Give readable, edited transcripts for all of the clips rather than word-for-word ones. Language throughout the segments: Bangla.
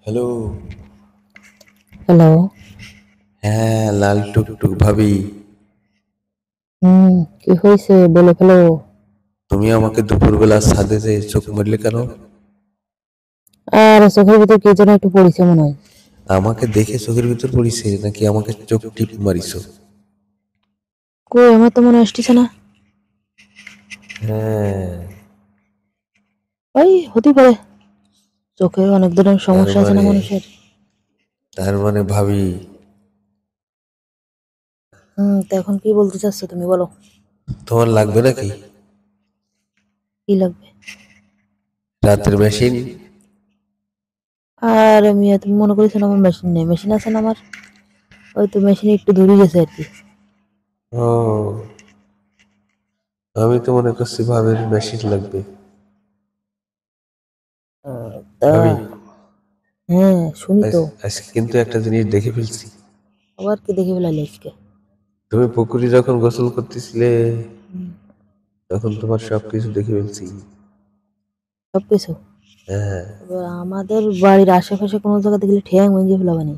হ্যালো। হ্যালো। হ্যাঁ, লাল টুকটুক ভাবি। হুম, কি হয়েছে বলে ফেলো। তুমি আমাকে দুপুরবেলা ছাদে যে চোখ মারলে কেন? আর চোখের ভিতর কি যেন একটু পড়েছে মনে হয়। আমাকে দেখে চোখের ভিতর পড়িছে নাকি আমাকে চোখ টিপ মারিছো? কই আমার তো মনে আসতেছে না। হ্যাঁ। ওই হতে পারে, চোখে অনেক ধরনের তার সমস্যা আছে না মানে মানুষের। তার মানে ভাবি, তো এখন কি বলতে চাচ্ছ তুমি বলো। তোমার লাগবে নাকি কি লাগবে? রাতের মেশিন? আর তুমি মনে করেছো না আমার মেশিন নেই? মেশিন আছে না আমার। ওই তো মেশিন একটু দূরে গেছে আর কি। ও, আমি তো মনে করছি ভাবির মেশিন লাগবে। তা ভাবি, হ্যাঁ, শুনি তো। আজকে কিন্তু একটা জিনিস দেখে ফেলছি। আবার কি দেখে ফেলাইলে আজকে? তুমি পুকুরে যখন গোসল করতেছিলে তখন তোমার সবকিছু দেখে ফেলছি। সবকিছু? হ্যাঁ। এবার আমাদের বাড়ির আশেপাশে কোনো জায়গা দেখলে ঠ্যাং ভেঙে ফেলাবানি।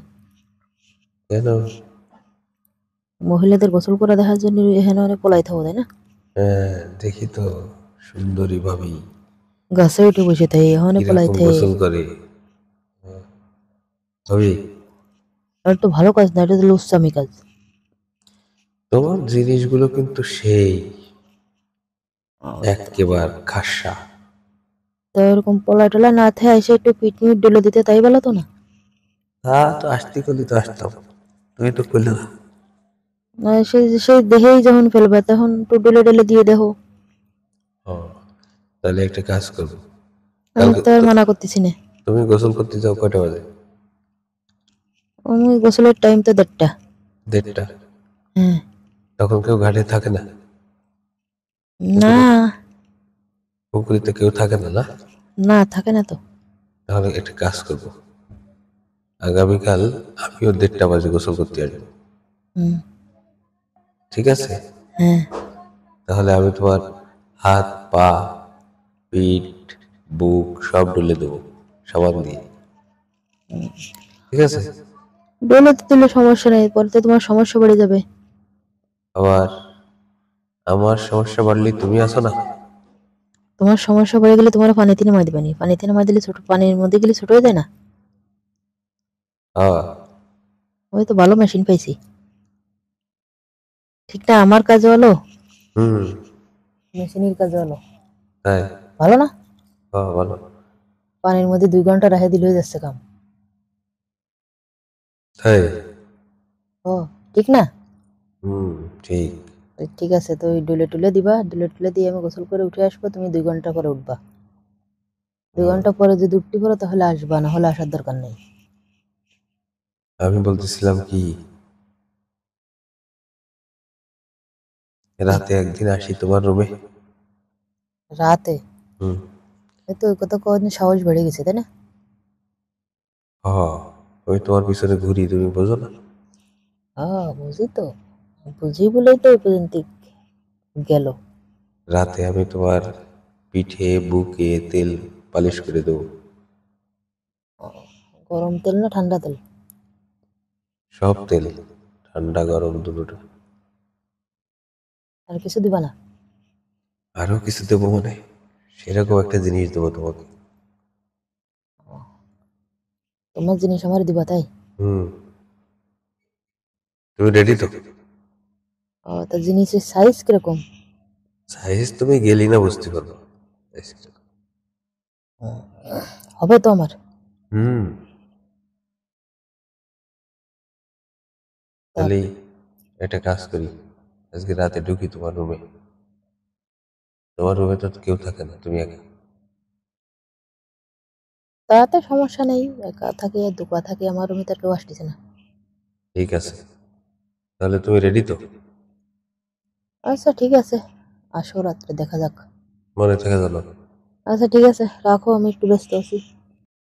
কেন? মহিলাদের গোসল করে দেখার জন্য এখানে অনেক পলাই থাকো তাই না? হ্যাঁ, দেখি তো। সুন্দরী ভাবি গাছে উঠে বসে থাকে এখানে পলাই কিরকম থাকে। গোসল করে। ভাবি, আর তো ভালো কাজ না, এটা তো লুচ্চামি কাজ। তোমার জিনিসগুলো কিন্তু সেই একেবার খাসা। তো এরকম পলাই টলা না থাকে এসে একটু পিটনিট ডলে দিতে তাই বলো তো না। তা তো আসতে করলে তো আসতাম, তুমি তো করলে না। না সে দেখেই যখন ফেলবে তখন একটু ডলে ডলে দিয়ে দেখো। ও, তাহলে একটা কাজ করবো। আমি কালকে তো আর মানা করতেছি না। তুমি গোসল করতে যাও কয়টা বাজে? আমি গোসলের টাইম তো 1:30টা। 1:30টা? হ্যাঁ। তখন কেউ ঘাটে থাকে না? না। পুকুরে পুকুরিতে কেউ থাকে না, না? না থাকে না তো। তাহলে একটা কাজ করবো, আগামীকাল আমিও 1:30টা বাজে গোসল করতে আসবো। হুম। ঠিক আছে? হ্যাঁ। তাহলে আমি তোমার হাত, পা, পিঠ, বুক সব ডলে দেবো সাবান দিয়ে। ঠিক আছে? ডলে তো দিলে সমস্যা নেই, পরে তো তোমার সমস্যা বেড়ে যাবে। আবার আমার সমস্যা বাড়লে তুমি আসো না? তোমার সমস্যা বেড়ে গেলে তোমার পানিতে নামাই দিবানি, পানিতে নামাই দিলে ছোট, পানির মধ্যে গেলে ছোট হয়ে যায় না। হ্যাঁ। আমি তো ভালো মেশিন পাইছি। ঠিক না আমার কাজ হলো, হুম। মেশিনের কাজ হলো। তাই? ভালো না? হ্যাঁ, বলো। পানির মধ্যে 2 ঘন্টা রেখে দিলে হয়ে যাচ্ছে কাম। তাই? ও, ঠিক না? হুম, ঠিক। তো ঠিক আছে, তো ওই ডুলে টুলে দিবা, ডুলে টুলে দিয়ে আমি গোসল করে উঠে আসবো, তুমি 2 ঘন্টা পরে উঠবা। 2 ঘন্টা পরে যদি উঠতে পারো তাহলে আসবা, না হলে আসার দরকার নেই। আমি বলতেছিলাম কি, রাতে একদিন আসি তোমার রুমে। রাতে? হুম। এই তো ওই কথা কদিন সাহস বেড়ে গেছে তাই না? হ্যাঁ, আমি তোমার পিছনে ঘুরি, তুমি বোঝো না? হ্যাঁ বুঝি তো, বুঝি বলেই তো এই পর্যন্ত গেল। রাতে আমি তোমার পিঠে বুকে তেল পালিশ করে দেবো। গরম তেল না ঠান্ডা তেল? সব তেল, ঠান্ডা গরম দুটোটা। আর কিছু দিবা না? আরো কিছু দেবো মানে সেরকম একটা জিনিস দেবো তোমাকে। তোমার জিনিস আমার দিবা তাই? হুম। তুমি রেডি তো? ও, তা জিনিসের সাইজ কিরকম? সাইজ তুমি গেলি না বুঝতে পারবো। হবে তো আমার? হুম। তা- তাহলে একটা কাজ করি, আজকে রাতে ঢুকি তোমার রুমে। তোমার রুমে তো কেউ থাকে না, তুমি একা। তাতে সমস্যা নেই, একা থাকে দুকা থাকে, আমার রুমে তো আর কেউ আসতেছে না। ঠিক আছে, তাহলে তুমি রেডি তো? আচ্ছা ঠিক আছে, আসো রাত্রে দেখা যাক। মনে থাকে জানো? আচ্ছা ঠিক আছে, রাখো, আমি একটু ব্যস্ত আছি।